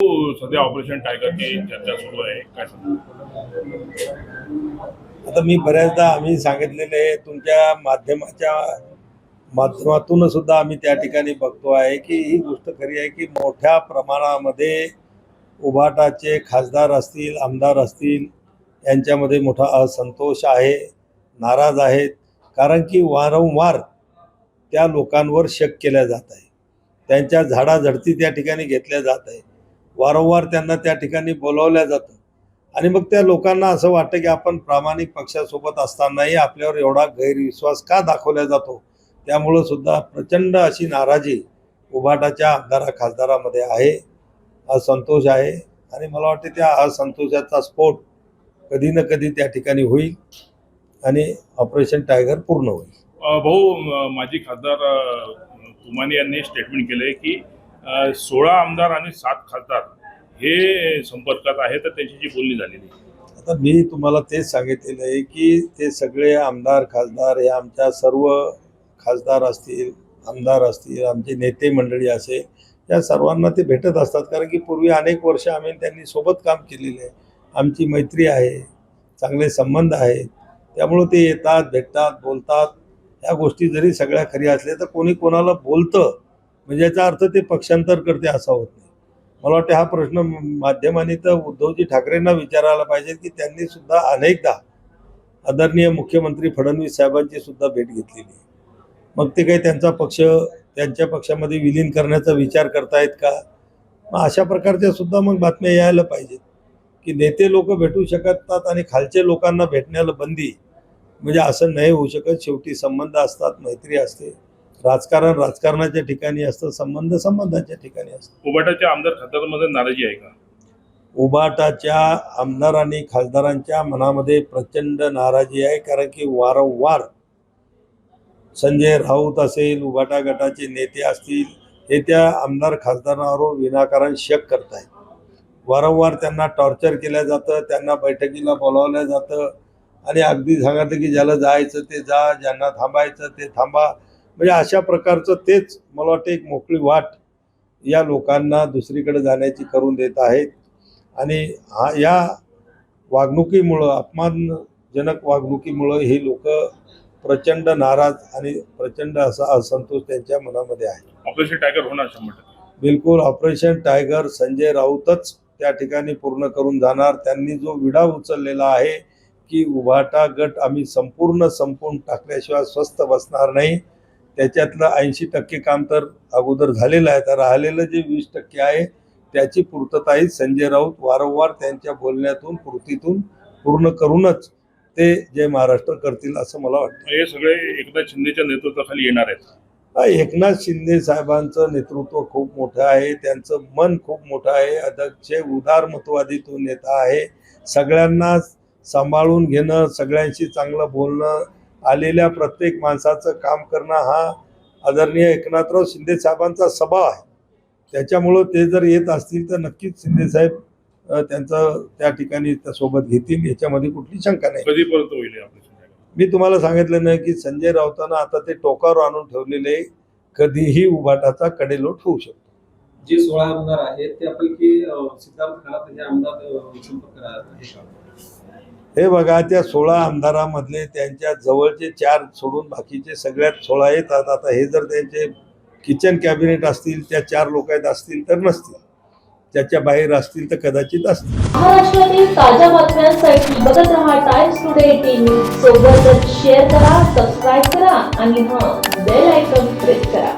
सध्या ऑपरेशन टायगरची चर्चा सुरू आहे, काय सांगता? आता मी बऱ्याचदा आम्ही सांगितलेले तुमच्या माध्यमातून सुद्धा आम्ही त्या ठिकाणी बघतो आहे की ही गोष्ट खरी आहे की मोठ्या प्रमाणामध्ये उभाटाचे खासदार असतील, आमदार असतील, यांच्यामध्ये मोठा असंतोष आहे, नाराज आहेत. कारण की वारंवार त्या लोकांवर शक केल्या जात आहे, त्यांच्या झाडाझडती त्या ठिकाणी घेतल्या जात आहे, वारंवार त्यांना त्या ठिकाणी बोलावल्या जातं आणि मग त्या लोकांना असं वाटतं की आपण प्रामाणिक पक्षासोबत असतानाही आपल्यावर एवढा गैरविश्वास का दाखवला जातो. त्यामुळं सुद्धा प्रचंड अशी नाराजी उभाटाच्या आमदारा खासदारामध्ये आहे, असंतोष आहे आणि मला वाटते त्या असंतोषाचा स्फोट कधी ना कधी त्या ठिकाणी होईल आणि ऑपरेशन टायगर पूर्ण होईल. भाऊ, माजी खासदार तुमाने यांनी स्टेटमेंट केले की 16 आमदार आणि 7 खासदार हे संपर्कात आहेत, तर त्यांची जी बोलणी झालेली. आता मी तुम्हाला तेच सांगितलेलं आहे की ते सगळे आमदार खासदार हे आमच्या सर्व खासदार असतील, आमदार असतील, आमचे नेते मंडळी असेल, या सर्वांना ते भेटत असतात. कारण की पूर्वी अनेक वर्ष आम्ही त्यांनी सोबत काम केलेले आहे, आमची मैत्री आहे, चांगले संबंध आहेत. त्यामुळं ते येतात, भेटतात, बोलतात. ह्या गोष्टी जरी सगळ्या खऱ्या असल्या तर कोणी कोणाला बोलतं म्हणजे याचा अर्थ ते पक्षांतर करते असं होत नाही. मला वाटतं हा प्रश्न माध्यमांनी तर उद्धवजी ठाकरेंना विचारायला पाहिजे की त्यांनी सुद्धा अनेकदा आदरणीय मुख्यमंत्री फडणवीस साहेबांची सुद्धा भेट घेतलेली आहे. मग ते काही त्यांचा पक्ष त्यांच्या पक्षामध्ये विलीन करण्याचा विचार करतायत का? मग अशा प्रकारच्या सुद्धा मग बातम्या यायला पाहिजेत की नेते लोक भेटू शकतात आणि खालचे लोकांना भेटण्याला बंदी, म्हणजे असं नाही होऊ शकत. शेवटी संबंध असतात, मैत्री असते, राजकारण राजकारणाच्या ठिकाणी असतं, संबंध संबंधाच्या ठिकाणी असतं. उभाटाच्या आमदार खासदारांमध्ये नाराजी आहे का? उभाटाच्या आमदार आणि खासदारांच्या मनामध्ये प्रचंड नाराजी आहे. कारण की वारंवार संजय राऊत असेल, उभाटा गटाचे नेते असतील, हे त्या आमदार खासदारांवर विनाकारण शक करत आहेत. वारंवार त्यांना टॉर्चर केलं जातं, त्यांना बैठकीला बोलावलं जातं आणि अगदी सांगितलं की ज्याला जायचं ते जा, ज्यांना थांबायचं ते थांबा. म्हणजे अशा प्रकारचं तेच मला वाटतं एक मोकळी वाट या लोकांना दुसरीकडे जाण्याची करून देत आहेत. आणि या वागणुकीमुळं, अपमानजनक वागणुकीमुळं ही लोक प्रचंड नाराज आणि प्रचंड असा असंतोष त्यांच्या मनामध्ये आहे. ऑपरेशन टायगर होणार 100%. बिलकुल ऑपरेशन टायगर संजय राऊतच त्या ठिकाणी पूर्ण करून जाणार. त्यांनी जो विडा उचललेला आहे की उभाटा गट आम्ही संपून टाकल्याशिवाय स्वस्थ बसणार नाही, त्याच्यातलं 80% काम तर अगोदर झालेलं आहे. तर राहिलेलं जे 20% आहे त्याची पूर्तताही संजय राऊत वारंवार त्यांच्या बोलण्यातून कृतीतून पूर्ण करूनच ते जय महाराष्ट्र करतील असं मला वाटतं. हे सगळे एकनाथ शिंदेच्या नेतृत्वाखाली येणार आहेत. एकनाथ शिंदे साहेबांचं नेतृत्व खूप मोठं आहे, त्यांचं मन खूप मोठं आहे, अध्यक्ष उदारमतवादी तो नेता आहे. सगळ्यांना सांभाळून घेणं, सगळ्यांशी चांगलं बोलणं, आलेल्या प्रत्येक माणसाचं काम करणं हा आदरणीय एकनाथराव शिंदे साहेबांचा स्वभाव आहे. त्याच्यामुळं ते जर येत असतील तर नक्कीच शिंदेसाहेब त्यांचं त्या ठिकाणी सोबत घेतील, याच्यामध्ये कुठली शंका नाही. कधीपर्यंत होईल ऑपरेशन? मी तुम्हाला सांगितलं नाही की संजय राऊतांना आता ते टोकावर आणून ठेवलेले, कधीही उभाटाचा कडेलोट होऊ शकतो. जे 16 आमदार आहेत त्यापैकी सिद्धार्थ खरात हे आमदार संपर्क आहे का? हे बघा, त्या 16 आमदारामधले त्यांच्या जवळचे 4 सोडून बाकीचे सगळ्यात 16 येतात. आता हे जर त्यांचे किचन कॅबिनेट असतील, त्या 4 लोक असतील तर नसतील, त्याच्या बाहेर असतील तर कदाचित असतील. महाराष्ट्रातील ताज्या बातम्यांसाठी बघत रहा टाइम्स टुडे टीव्ही. सोबतच शेअर करा, सबस्क्राईब करा आणि बेल आयकॉन प्रेस करा.